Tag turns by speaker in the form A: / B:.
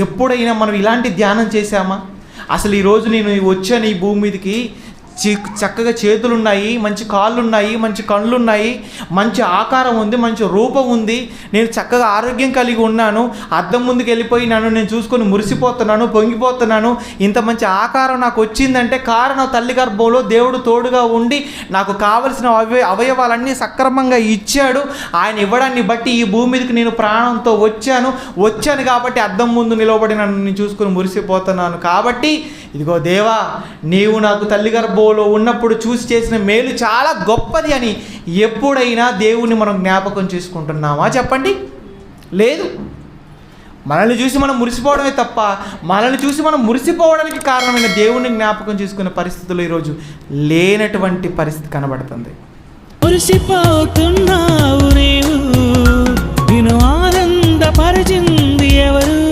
A: ఎప్పుడైనా మనం ఇలాంటి ధ్యానం చేశామా? అసలు ఈరోజు నేను వచ్చాను ఈ భూమి మీదకి, చక్కగా చేతులున్నాయి, మంచి కాళ్ళు ఉన్నాయి, మంచి కళ్ళు ఉన్నాయి, మంచి ఆకారం ఉంది, మంచి రూపం ఉంది, నేను చక్కగా ఆరోగ్యం కలిగి ఉన్నాను, అద్దం ముందుకు వెళ్ళిపోయి నేను చూసుకొని మురిసిపోతున్నాను, పొంగిపోతున్నాను, ఇంత మంచి ఆకారం నాకు వచ్చిందంటే కారణం తల్లి గర్భంలో దేవుడు తోడుగా ఉండి నాకు కావలసిన అవయవాలన్నీ సక్రమంగా ఇచ్చాడు. ఆయన ఇవ్వడాన్ని బట్టి ఈ భూమి మీదకి నేను ప్రాణంతో వచ్చాను కాబట్టి అద్దం ముందు నిలబడి నేను చూసుకొని మురిసిపోతున్నాను. కాబట్టి ఇదిగో దేవా, నీవు నాకు తల్లి గర్భంలో ఉన్నప్పుడు చూసి చేసిన మేలు చాలా గొప్పది అని ఎప్పుడైనా దేవుణ్ణి మనం జ్ఞాపకం చేసుకుంటున్నామా? చెప్పండి. లేదు. మనల్ని చూసి మనం మురిసిపోవడమే తప్ప మనల్ని చూసి మనం మురిసిపోవడానికి కారణమైన దేవుణ్ణి జ్ఞాపకం చేసుకునే పరిస్థితులు ఈరోజు లేనటువంటి పరిస్థితి కనబడుతుంది.
B: మురిసిపోతున్నావు